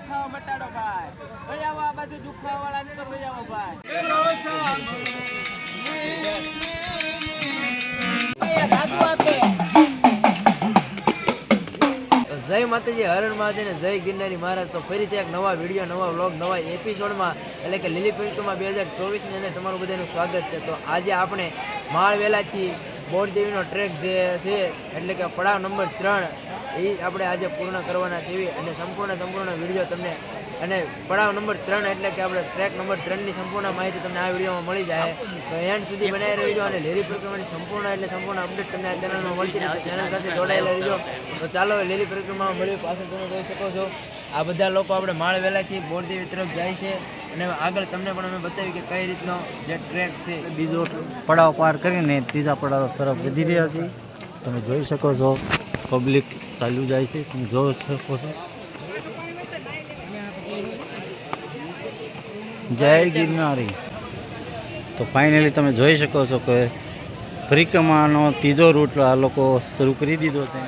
દુખાવો મટાડો ભાઈ. ભાઈ આવો આ બાજુ દુખાવા વાળાને તો ભાઈ આવો ભાઈ. જય માતાજી, હરણ મહાદેવ ને જય ગિરનારી મહારાજ. તો ફરીથી એક નવા વિડીયો, નવા વ્લોગ, નવા એપિસોડમાં એટલે કે લીલી પરિક્રમા 2024ની અંદર તમારું બધાનું સ્વાગત છે. તો આજે આપણે માળવેલાથી બોરદેવીનો ટ્રેક જે છે એટલે કે પડાવ નંબર 3 એ આપણે આજે પૂર્ણ કરવાના છે અને સંપૂર્ણ વિડીયો તમને અને પડાવ નંબર 3 એટલે કે આપણે ટ્રેક નંબર 3ની સંપૂર્ણ માહિતી તમને આ વિડીયોમાં મળી જાય. તો એન્ડ સુધી બનાવી રહેજો અને લીલી પરિક્રમાની સંપૂર્ણ અપડેટ તમને આ ચેનલમાં મળતી રહે. ચેનલ સાથે જોડાયેલા રહેજો. તો ચાલો લીલી પરિક્રમામાં મળીએ. પાછળ તમે જોઈ શકો છો આ બધા લોકો આપણે માળવેલાથી બોરદેવી તરફ જાય છે અને આગળ તમને પણ અમે બતાવી કે કઈ રીતનો જે ટ્રેક છે. બીજો પડાવ પાર કરીને ત્રીજા પડાવ તરફ વધી રહ્યા છીએ. તમે જોઈ શકો છો પબ્લિક ચાલ્યું જાય છે, તમે જોઈ શકો છો. જય ગિરનારી. તો ફાઇનલી તમે જોઈ શકો છો કે પરિક્રમાનો ત્રીજો રૂટ આ લોકો શરૂ કરી દીધો છે.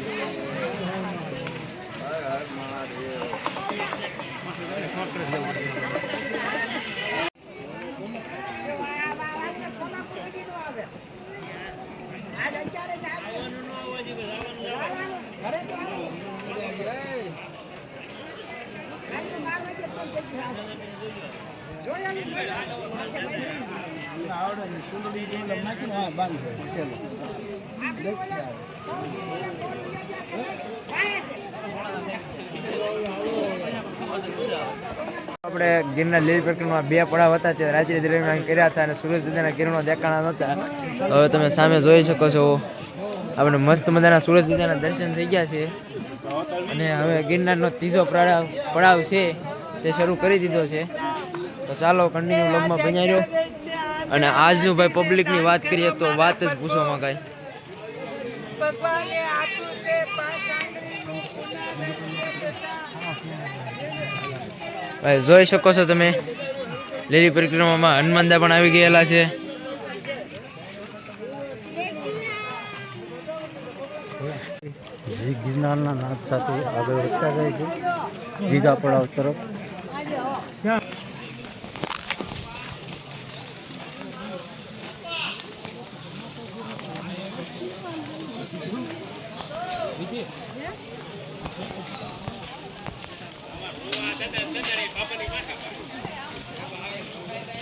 આપણે ગિરનાર લીલી પરિક્રમામાં 2 પડાવ હતા તે રાત્રિ દરમિયાન કર્યા હતા અને સૂરજ દાદાના કિરણો દેખાણા નહોતા. હવે તમે સામે જોઈ શકો છો આપણે મસ્ત મજાના સૂરજ દાદાના દર્શન થઈ ગયા છે અને હવે ગિરનારનો ત્રીજો પડાવ છે તે શરૂ કરી દીધો છે. તો ચાલો કન્ટિન્યુ વ્લોગમાં બન્યા રહ્યો. અને આજનું ભાઈ પબ્લિકની વાત કરીએ તો વાત જ પૂછવામાં કાંઈ. ભાઈ જોઈ શકો છો તમે લીલી પરિક્રમામાં હનુમાનદા પણ આવી ગયેલા છે. ગિરનારના નાદ સાથે આગળ વધતા જાય છે ત્રીજા પડાવ તરફ.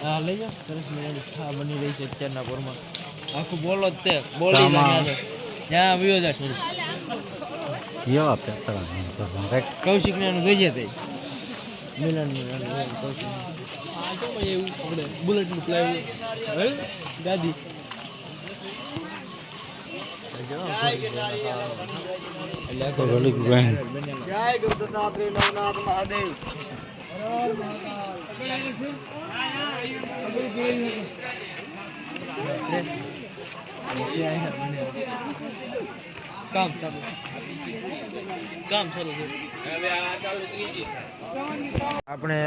હા લઈ જાઓ. સરસ મજાની છા બની રહી છે અત્યારના પોરમાં. આખું બોલો જ તે બોલી ત્યાં આવ્યો જાય થોડું કેવા પેપર કૌશિક ને જોઈએ તે મિલન બુલેટ નું પ્લાય દાદી આપણે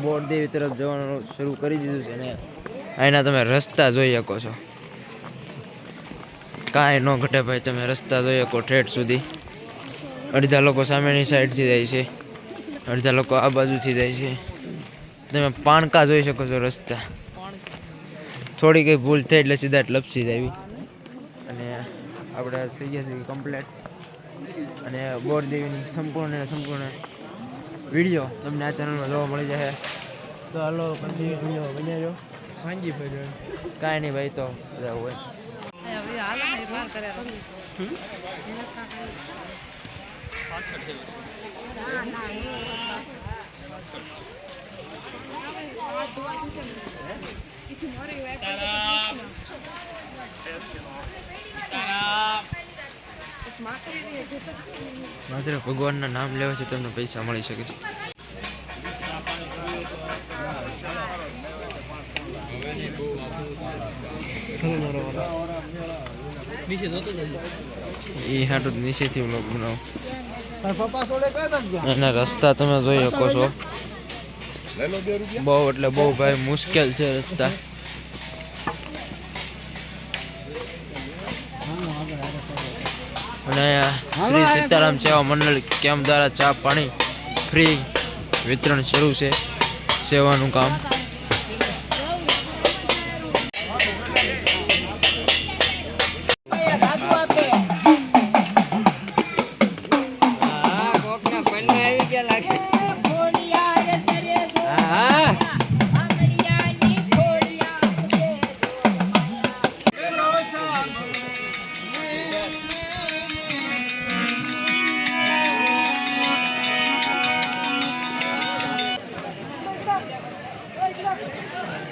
બોરદેવી તરફ જવાનું શરૂ કરી દીધું છે ને અહીંના તમે રસ્તા જોઈ શકો છો. કાંઈ ન ઘટે ભાઈ, તમે રસ્તા જોઈ શકો ઠેઠ સુધી. અડધા લોકો સામેની સાઈડથી જાય છે, અડધા લોકો આ બાજુથી જાય છે. તમે પાણકા જોઈ શકો છો રસ્તા. થોડી કંઈ ભૂલ થઈ એટલે સીધા લપસી જાય. અને આપણે થઈ ગયા છીએ કમ્પ્લેટ. અને બોરદેવીની સંપૂર્ણ વિડીયો તમને આ ચેનલમાં જોવા મળી જશે. તો હાલો કન્ટિન્યુ વિડીયો બનાવ્યો. હાંજી ભાઈ કાંઈ નહીં ભાઈ, તો બધા હોય. માત્ર ભગવાનના નામ લેવાથી તમને પૈસા મળી શકે છે. એ હાટું નીચેથી વ્લોગ બનાવો. એના રસ્તા તમે જોઈ શકો છો. બહુ એટલે બહુ ભાઈ મુશ્કેલ છે રસ્તા. અને શ્રી સીતારામ સેવા મંડળ કેમ્પ દ્વારા ચા પાણી ફ્રી વિતરણ શરૂ છે સેવાનું કામ.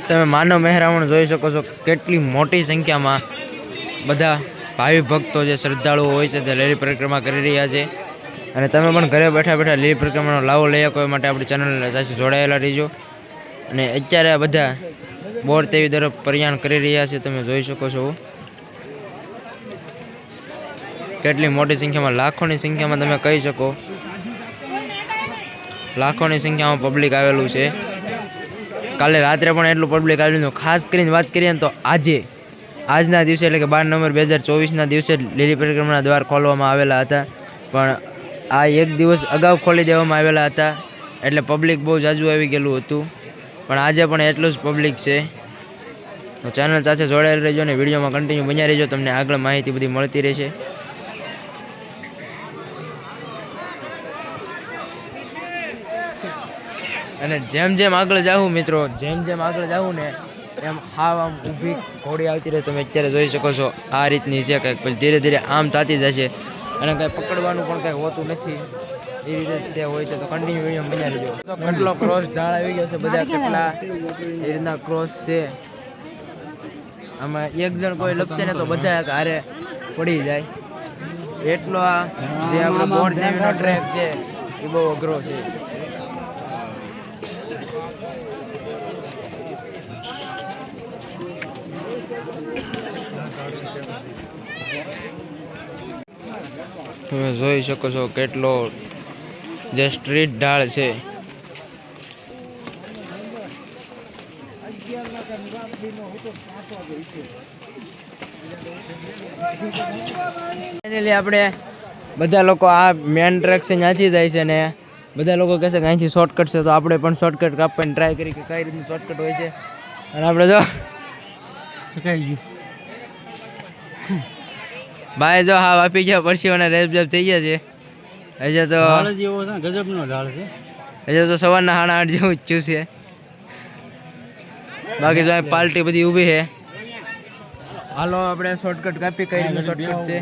તમે માનવ મહેરામણ જોઈ શકો છો. કેટલી મોટી સંખ્યામાં બધા ભાવિ ભક્તો જે શ્રદ્ધાળુઓ હોય છે તે લીલી પરિક્રમા કરી રહ્યા છે. અને તમે પણ ઘરે બેઠા બેઠા લીલી પરિક્રમાનો લાવો લઈ શકો એ માટે આપણી ચેનલ સાથે જોડાયેલા રહીજો. અને અત્યારે આ બધા બોર તેવી તરફ પ્રયાણ કરી રહ્યા છે. તમે જોઈ શકો છો કેટલી મોટી સંખ્યામાં, લાખોની સંખ્યામાં તમે કહી શકો, લાખોની સંખ્યામાં પબ્લિક આવેલું છે. કાલે રાત્રે પણ એટલું પબ્લિક આવેલું. ખાસ કરીને વાત કરીએ ને તો આજના દિવસે એટલે કે 12 નવેમ્બર 2024ના દિવસે લીલી પરિક્રમાના દ્વાર ખોલવામાં આવેલા હતા. પણ આ એક દિવસ અગાઉ ખોલી દેવામાં આવેલા હતા એટલે પબ્લિક બહુ જાજુ આવી ગયેલું હતું. પણ આજે પણ એટલું જ પબ્લિક છે. તો ચેનલ સાથે જોડાયેલ રહેજો અને વિડીયોમાં કન્ટિન્યુ બન્યા રહેજો. તમને આગળ માહિતી બધી મળતી રહેશે. અને જેમ જેમ આગળ જાઉં મિત્રો, જેમ જેમ આગળ જાઉં ને એમ હાવ આમ ઊભી ઘોડી આવતી રહે. તમે અત્યારે જોઈ શકો છો આ રીતની છે કંઈક. પછી ધીરે ધીરે આમ થતી જશે અને કંઈ પકડવાનું પણ કંઈ હોતું નથી. એ રીતે તે હોય છે. તો કન્ટિન્યુ વિડીયો બન્યા રહેજો. કેટલો ક્રોસ ઢાળ આવી ગયો છે, બધા કેટલા એ રીતના ક્રોસ છે. આમાં એક જણ કોઈ લપસે ને તો બધા હારે પડી જાય એટલો આ જે આપણો બોર દેવીનો ટ્રેક છે એ બહુ અઘરો છે. તમે જોઈ શકો છો કેટલો જે સ્ટ્રીટ ઢાળ છે. ફાઇનલી આપણે બધા લોકો આ મેન ટ્રેક છે ત્યાંથી જાય છે ને બધા લોકો કહેશે કે અહીંથી શોર્ટકટ છે. તો આપણે પણ શોર્ટકટ કાપવાની ટ્રાય કરી કે કઈ રીતનું શોર્ટકટ હોય છે. અને આપણે જો ભાઈ જો હા આપી ગયા પરસીઓના રેપ જેપ થઈ ગયા છે. હજુ તો ગજબનો ઢાળ છે. હજુ તો સવારના 8:30 જેવું જ થયું છે. બાકી જો પાર્ટી બધી ઊભી છે. હાલો આપણે શોર્ટકટ કાપી કઈ રીતનું શોર્ટકટ છે.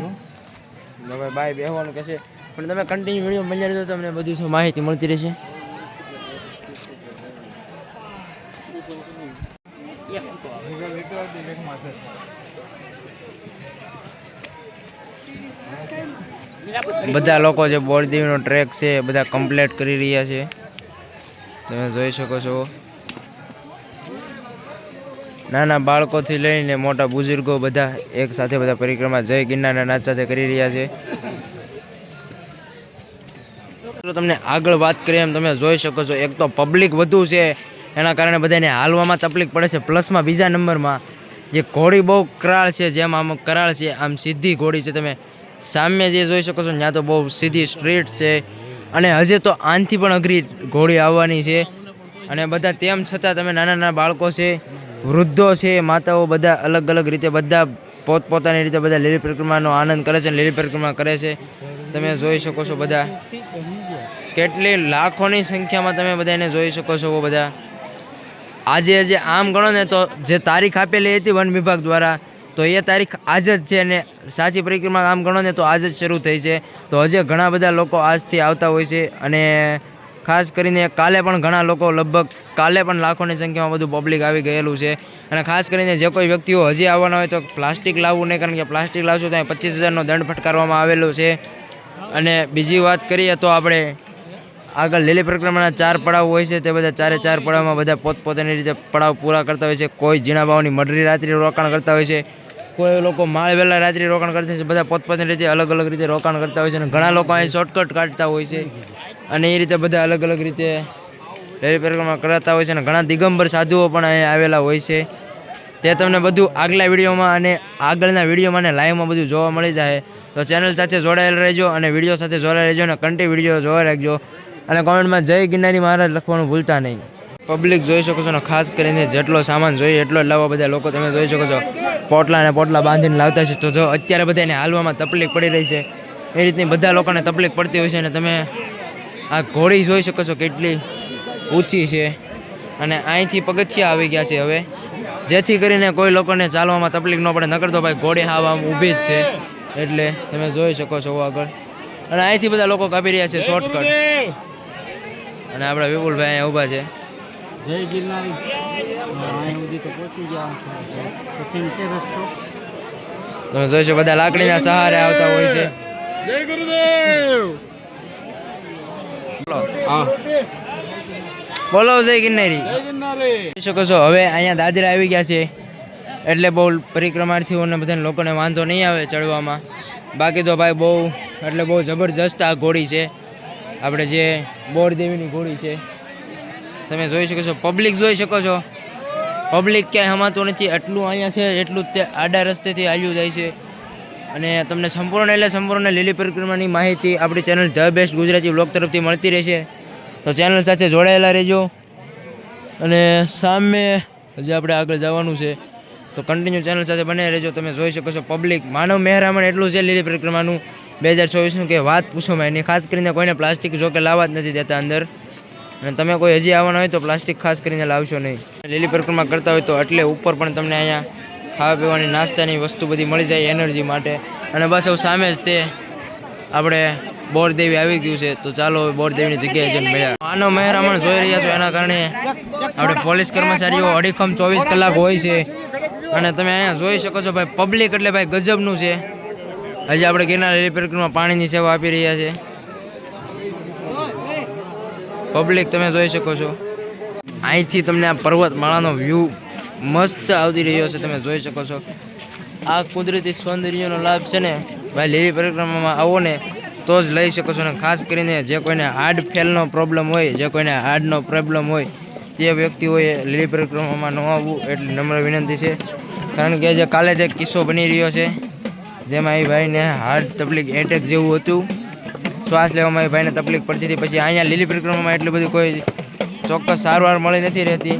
હવે ભાઈ બેહવાનું કહે છે પણ તમે કન્ટિન્યુ વિડીયો બની રહેજો. તમને બધી માહિતી મળતી રહેશે. બધા લોકો જે બોરદેવીનો ટ્રેક છે બધા કમ્પ્લીટ કરી રહ્યા છે. તમે જોઈ શકો છો નાના બાળકોથી લઈને મોટા બુઝુર્ગો બધા એક સાથે બધા પરિક્રમા જય ગિરનારના નાચ સાથે કરી રહ્યા છે. તમને આગળ વાત કરીએ એમ તમે જોઈ શકો છો એક તો પબ્લિક વધુ છે એના કારણે બધાને હાલવામાં તકલીફ પડે છે. પ્લસમાં બીજા નંબરમાં જે ઘોડી બહુ કરાળ છે. જેમ આમ કરાળ છે આમ સીધી ઘોડી છે. તમે સામે જે જોઈ શકો છો ત્યાં તો બહુ સીધી સ્ટ્રીટ છે. અને હજે તો આનથી પણ અઘરી ઘોડી આવવાની છે. અને બધા તેમ છતાં તમે નાના નાના બાળકો છે, વૃદ્ધો છે, માતાઓ બધા અલગ અલગ રીતે બધા પોતપોતાની રીતે બધા લીલી પરિક્રમાનો આનંદ કરે છે, લીલી પરિક્રમા કરે છે. તમે જોઈ શકો છો બધા કેટલી લાખોની સંખ્યામાં તમે બધાને જોઈ શકો છો. બધા આજે આમ ગણો ને તો જે તારીખ આપેલી હતી વન વિભાગ દ્વારા તો એ તારીખ આજ જ છે. અને સાચી પરિક્રમા આમ ગણો ને તો આજ જ શરૂ થઈ છે. તો હજે ઘણા બધા લોકો આજથી આવતા હોય છે. અને ખાસ કરીને કાલે પણ ઘણા લોકો લગભગ કાલે પણ લાખોની સંખ્યામાં બધું પબ્લિક આવી ગયેલું છે. અને ખાસ કરીને જે કોઈ વ્યક્તિઓ હજી આવવાના હોય તો પ્લાસ્ટિક લાવવું નહીં, કારણ કે પ્લાસ્ટિક લાવશો તો 25,000નો દંડ ફટકારવામાં આવેલો છે. અને બીજી વાત કરીએ તો આપણે આગળ લીલી પરિક્રમાના 4 પડાવ હોય છે. તે બધા 4 પડાવમાં બધા પોતપોતાની રીતે પડાવ પૂરા કરતા હોય છે. કોઈ ઝીણા ભાવની મઢરી રાત્રિ રોકાણ કરતા હોય છે, કોઈ લોકો માળ વહેલા રાત્રિ રોકાણ કરતા છે. બધા પોતપોતાની રીતે અલગ અલગ રીતે રોકાણ કરતા હોય છે. અને ઘણા લોકો અહીં શોર્ટકટ કાઢતા હોય છે. અને એ રીતે બધા અલગ અલગ રીતે લીલી પરિક્રમા કરાતા હોય છે. અને ઘણા દિગંબર સાધુઓ પણ અહીં આવેલા હોય છે. તે તમને બધું આગલા વિડીયોમાં અને આગળના વિડીયોમાં અને લાઈવમાં બધું જોવા મળી જાય. તો ચેનલ સાથે જોડાયેલ રહેજો અને વિડીયો સાથે જોડાયેલ રહેજો અને કન્ટિન્યુ વિડીયો જોવા રાખજો. અને કોમેન્ટમાં જય ગિરનારી મહારાજ લખવાનું ભૂલતા નહીં. પબ્લિક જોઈ શકો છો ને ખાસ કરીને જેટલો સામાન જોઈએ એટલો જ લાવવા બધા લોકો તમે જોઈ શકો છો પોટલા અને પોટલા બાંધીને લાવતા છે. તો જો અત્યારે બધાને હાલવામાં તકલીફ પડી રહી છે એ રીતની બધા લોકોને તકલીફ પડતી હોય છે. અને તમે આ ઘોડી જોઈ શકો છો કેટલી ઊંચી છે અને અહીંથી પગથિયા આવી ગયા છે હવે, જેથી કરીને કોઈ લોકોને ચાલવામાં તકલીફ ન પડે. નકર તો ભાઈ ઘોડી હાવ આમ ઊભી જ છે એટલે તમે જોઈ શકો છો આગળ. અને અહીંથી બધા લોકો કાપી રહ્યા છે શોર્ટકટ. અને આપણા વિપુલભાઈ અહીંયા ઊભા છે. જય ગિરનારી અહીંયા સુધી તો પહોંચી ગયા કઠિન છે રસ્તો. તમે જોઈ શકો બધા લાકડીના સહારે આવતા હોય છે. જય ગુરુદેવ. બોલો જય ગિરનારી. જોઈ શકો છો હવે અહીંયા દાદરા આવી ગયા છે એટલે બહુ પરિક્રમાર્થીઓને બધા લોકોને વાંધો નહીં આવે ચડવામાં. બાકી તો ભાઈ બહુ એટલે બહુ જબરજસ્ત આ ઘોડી છે આપણે જે બોરદેવીની ઘોડી છે. તમે જોઈ શકો છો પબ્લિક જોઈ શકો છો. પબ્લિક ક્યાંય હમાતું નથી એટલું અહીંયા છે એટલું જ તે આડા રસ્તેથી હાલ્યું જાય છે. અને તમને સંપૂર્ણ લીલી પરિક્રમાની માહિતી આપણી channel the best Gujarati blog તરફથી મળતી રહેશે. તો ચેનલ સાથે જોડાયેલા રહેજો. અને સામે હજી આપણે આગળ જવાનું છે તો કન્ટિન્યુ ચેનલ સાથે બને રહેજો. તમે જોઈ શકો છો પબ્લિક માનવ મહેરામણ એટલું છે લીલી પરિક્રમાનું 2024નું કે વાત પૂછોમાં એની. ખાસ કરીને કોઈને પ્લાસ્ટિક જો કે લાવવા જ નથી દેતા અંદર. અને તમે કોઈ હજી આવવાના હોય તો પ્લાસ્ટિક ખાસ કરીને લાવશો નહીં. લીલી પરિક્રમા કરતા હોય તો એટલે ઉપર પણ તમને અહીંયા ખાવા પીવાની નાસ્તાની વસ્તુ બધી મળી જાય એનર્જી માટે. અને બસ હવે સામે જ તે આપણે બોરદેવી આવી ગયું છે. તો ચાલો બોરદેવીની જગ્યાએ જઈને મળ્યા. માનવ મહેરામણ જોઈ રહ્યા છો એના કારણે આપણે પોલીસ કર્મચારીઓ અડીખમ 24 કલાક હોય છે. અને તમે અહીંયા જોઈ શકો છો ભાઈ પબ્લિક એટલે ભાઈ ગજબનું છે. હજી આપણે ગિરનાર લીલી પરિક્રમા પાણીની સેવા આપી રહ્યા છે. પબ્લિક તમે જોઈ શકો છો અહીંથી તમને આ પર્વતમાળાનો વ્યૂ મસ્ત આવતી રહ્યો છે. તમે જોઈ શકો છો આ કુદરતી સૌંદર્યનો લાભ છે ને ભાઈ લીલી પરિક્રમામાં આવો ને તો જ લઈ શકો છો. ને ખાસ કરીને જે કોઈને હાર્ટ ફેલનો પ્રોબ્લેમ હોય, જે કોઈને હાર્ટનો પ્રોબ્લેમ હોય તે વ્યક્તિઓએ લીલી પરિક્રમામાં ન આવવું એટલી નમ્ર વિનંતી છે. કારણ કે જે કાલે જે કિસ્સો બની રહ્યો છે જેમાં એ ભાઈને હાર્ટ તકલીફ એટેક જેવું હતું, શ્વાસ લેવામાં એ ભાઈને તકલીફ પડતી હતી. પછી અહીંયા લીલી પરિક્રમામાં એટલી બધી કોઈ ચોક્કસ સારવાર મળી નથી રહેતી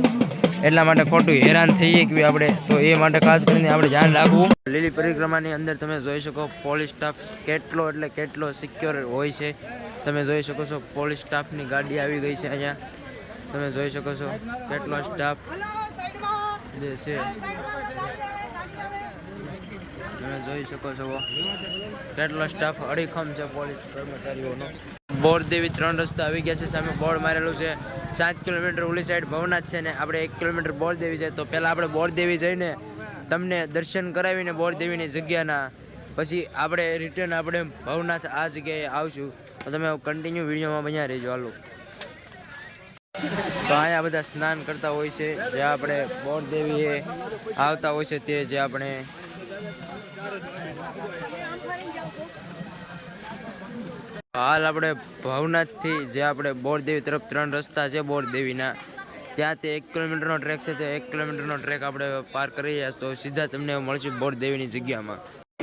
એટલા માટે ખોટું હેરાન થઈએ કે આપણે. તો એ માટે ખાસ કરીને આપણે ધ્યાન રાખવું. લીલી પરિક્રમાની અંદર તમે જોઈ શકો પોલીસ સ્ટાફ કેટલો સિક્યોર હોય છે. તમે જોઈ શકો છો પોલીસ સ્ટાફની ગાડી આવી ગઈ છે અહીંયા. તમે જોઈ શકો છો કેટલો સ્ટાફ જે છે. તમે જોઈ શકો છો કેટલો સ્ટાફ અડીખમ છે પોલીસ કર્મચારીઓનો. બોરદેવી 3 રસ્તા આવી ગયા છે. સામે બોર્ડ મારેલું છે 7 કિલોમીટર ઓલી સાઈડ ભવનાથ છે ને આપણે 1 કિલોમીટર બોરદેવી છે. તો પહેલાં આપણે બોરદેવી જઈને તમને દર્શન કરાવીને બોરદેવીની જગ્યાના પછી આપણે રિટર્ન આપણે ભવનાથ આ જગ્યાએ આવશું. તો તમે કન્ટિન્યુ વિડીયોમાં બન્યા રહેજો. હાલો તો અહીંયા બધા સ્નાન કરતા હોય છે જે આપણે બોરદેવીએ આવતા હોય છે. તે જે આપણે હાલ આપણે ભવનાથથી જે આપણે બોરદેવી તરફ 3 રસ્તા છે બોરદેવીના ત્યાં તે 1 કિલોમીટરનો ટ્રેક છે. તે 1 કિલોમીટરનો ટ્રેક આપણે પાર કરી રહ્યા તો સીધા તમને મળશે બોરદેવીની જગ્યામાં.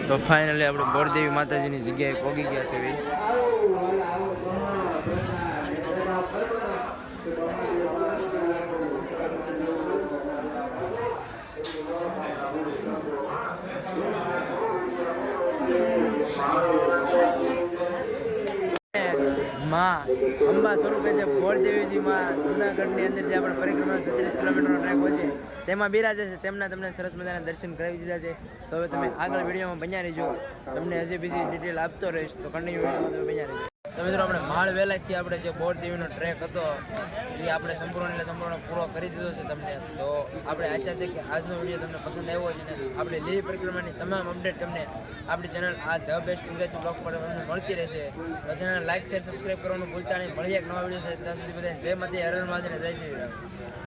તો ફાઇનલી આપણે બોરદેવી માતાજીની જગ્યાએ પહોંચી ગયા છે ભાઈ. માં અંબા સ્વરૂપે જે બોરદેવીજીમાં જૂનાગઢની અંદર જે આપણે પરિક્રમા 36 કિલોમીટરનો ટ્રેક હોય છે તેમાં બિરાજે છે. તેમના તમને સરસ મજાના દર્શન કરાવી દીધા છે. તો હવે તમે આગળ વિડીયોમાં બન્યા રહેજો. તમને હજી બીજી ડિટેલ આપતો રહીશ તો કન્ટિન્યુ વિડીયોમાં તમે બન્યા રહેજો. તમે મિત્રો આપણે માળ વેલાથી આપણે જે બોરદેવીનો ટ્રેક હતો એ આપણે સંપૂર્ણ પૂરો કરી દીધો છે તમને. તો આપણે આશા છે કે આજનો વિડીયો તમને પસંદ આવ્યો છે ને આપણે લીલી પરિક્રમાની તમામ અપડેટ તમને આપણી ચેનલ આ ધ બેસ્ટ ગુજરાતી બ્લોગ પર તમને મળતી રહેશે. તો ચેનલ લાઈક શેર સબસ્ક્રાઈબ કરવાનું ભૂલતા નહીં. મળીએ એક નવા વિડીયો છે. ત્યાં સુધી બધાને જય માતાજી, હર હર મહાદેવ, જય શ્રી રામ.